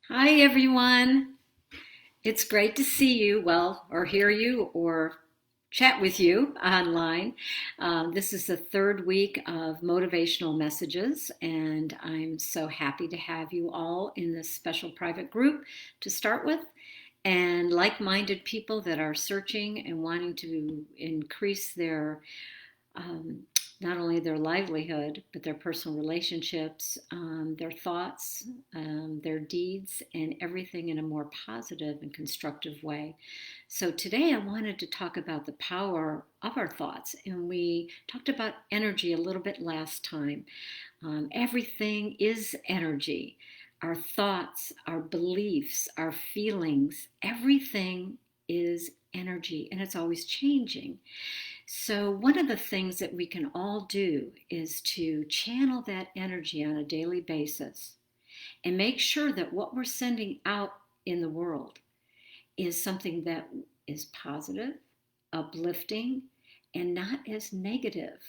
Hi, everyone. It's great to see you, or hear you, or chat with you online. This is the third week of motivational messages, and I'm so happy to have you all in this special private group to start with, and like minded people that are searching and wanting to increase their um, not only their livelihood, but their personal relationships, their thoughts, their deeds, and everything in a more positive and constructive way. So, today I wanted to talk about the power of our thoughts, and we talked about energy a little bit last time. Everything is energy. Our thoughts, our beliefs, our feelings, everything is energy, and it's always changing. So, one of the things that we can all do is to channel that energy on a daily basis and make sure that what we're sending out in the world is something that is positive, uplifting, and not as negative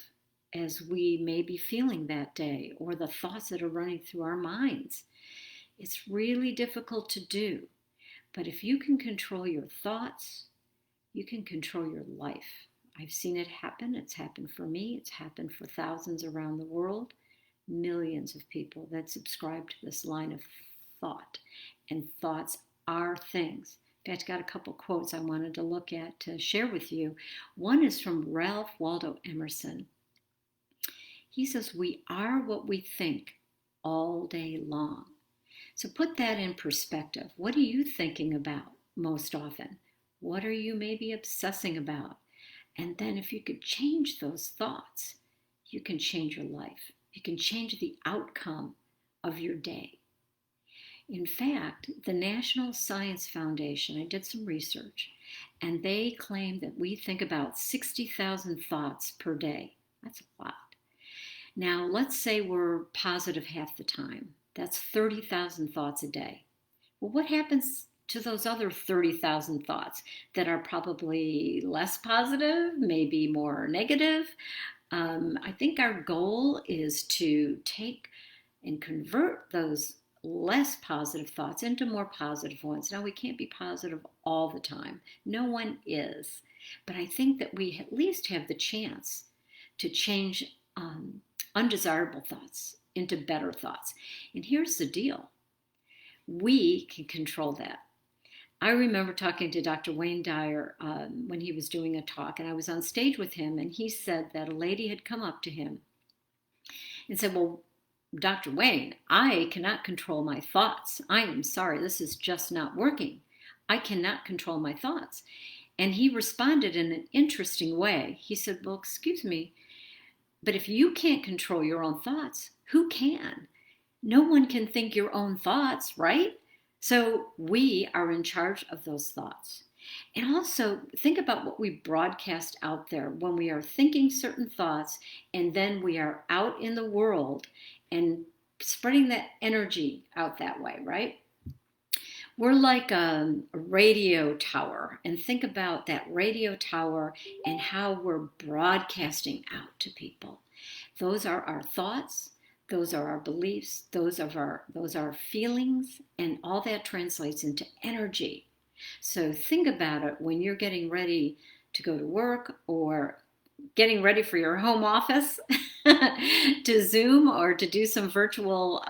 as we may be feeling that day or the thoughts that are running through our minds. It's really difficult to do, but if you can control your thoughts, you can control your life. I've seen it happen. It's happened for me. It's happened for thousands around the world, millions of people that subscribe to this line of thought. And thoughts are things. In fact, I got a couple quotes I wanted to look at to share with you. One is from Ralph Waldo Emerson. He says, "We are what we think all day long." So put that in perspective. What are you thinking about most often? What are you maybe obsessing about? And then if you could change those thoughts, you can change your life. You can change the outcome of your day. In fact, the National Science Foundation, I did some research, and they claim that we think about 60,000 thoughts per day. That's a lot. Now, let's say we're positive half the time. That's 30,000 thoughts a day. Well, what happens to those other 30,000 thoughts that are probably less positive, maybe more negative? I think our goal is to take and convert those less positive thoughts into more positive ones. Now, we can't be positive all the time. No one is. But I think that we at least have the chance to change undesirable thoughts into better thoughts. And here's the deal, we can control that. I remember talking to Dr. Wayne Dyer when he was doing a talk, and I was on stage with him, and he said that a lady had come up to him and said, "Well, Dr. Wayne, I cannot control my thoughts. I am sorry, this is just not working. I cannot control my thoughts." And he responded in an interesting way. He said, "Well, excuse me, but if you can't control your own thoughts, who can? No one can think your own thoughts, right? So we are in charge of those thoughts." And also think about what we broadcast out there when we are thinking certain thoughts and then we are out in the world and spreading that energy out that way, right? We're like a radio tower, and think about that radio tower and how we're broadcasting out to people. Those are our thoughts, those are our beliefs, those are our feelings, and all that translates into energy. So think about it when you're getting ready to go to work or getting ready for your home office to Zoom or to do some virtual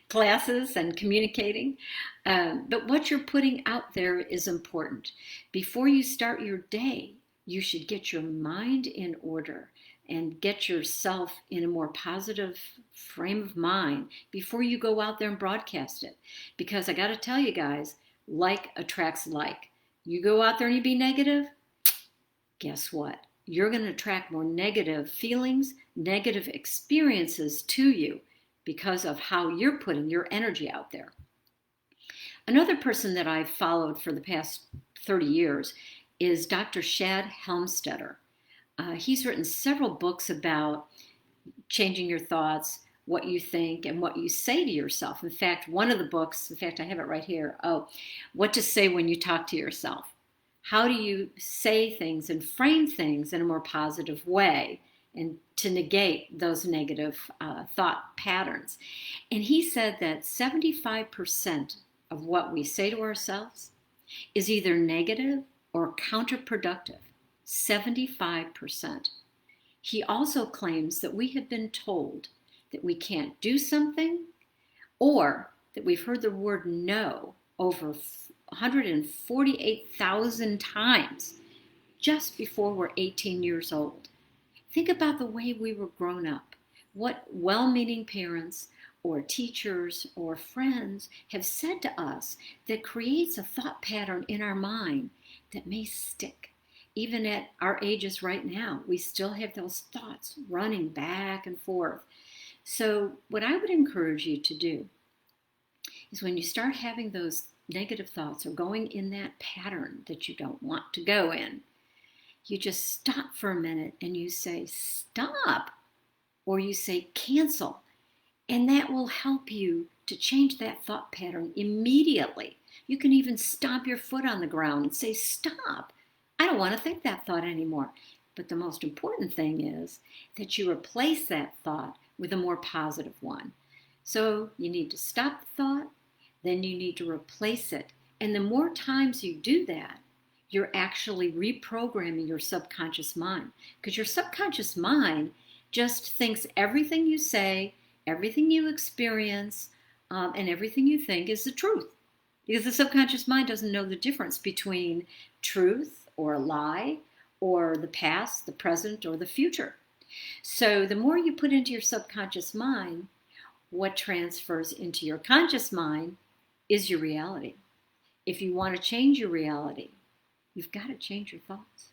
classes and communicating. But what you're putting out there is important. Before you start your day, you should get your mind in order and get yourself in a more positive frame of mind before you go out there and broadcast it. Because I got to tell you guys, like attracts like. You go out there and you be negative, guess what? You're going to attract more negative feelings, negative experiences to you because of how you're putting your energy out there. Another person that I've followed for the past 30 years is Dr. Shad Helmstetter. He's written several books about changing your thoughts, what you think, and what you say to yourself. In fact, one of the books, in fact, I have it right here. What to say when you talk to yourself. How do you say things and frame things in a more positive way and to negate those negative thought patterns? And he said that 75% of what we say to ourselves is either negative or counterproductive, 75%. He also claims that we have been told that we can't do something, or that we've heard the word no over 148,000 times just before we're 18 years old. Think about the way we were grown up. What well-meaning parents or teachers or friends have said to us that creates a thought pattern in our mind that may stick. Even at our ages right now, we still have those thoughts running back and forth. So what I would encourage you to do is when you start having those negative thoughts or going in that pattern that you don't want to go in, you just stop for a minute and you say, stop, or you say, cancel. And that will help you to change that thought pattern immediately. You can even stomp your foot on the ground and say, stop. I don't want to think that thought anymore. But the most important thing is that you replace that thought with a more positive one. So you need to stop the thought, then you need to replace it. And the more times you do that, you're actually reprogramming your subconscious mind. Because your subconscious mind just thinks everything you say, everything you experience, and everything you think is the truth. Because the subconscious mind doesn't know the difference between truth or a lie, or the past, the present, or the future. So the more you put into your subconscious mind, what transfers into your conscious mind is your reality. If you want to change your reality, you've got to change your thoughts.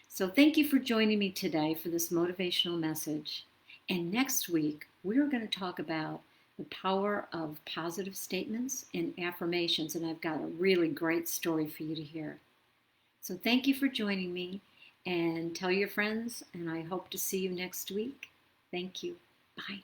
So thank you for joining me today for this motivational message. And next week, we're going to talk about the power of positive statements and affirmations. And I've got a really great story for you to hear. So thank you for joining me, and tell your friends, and I hope to see you next week. Thank you. Bye.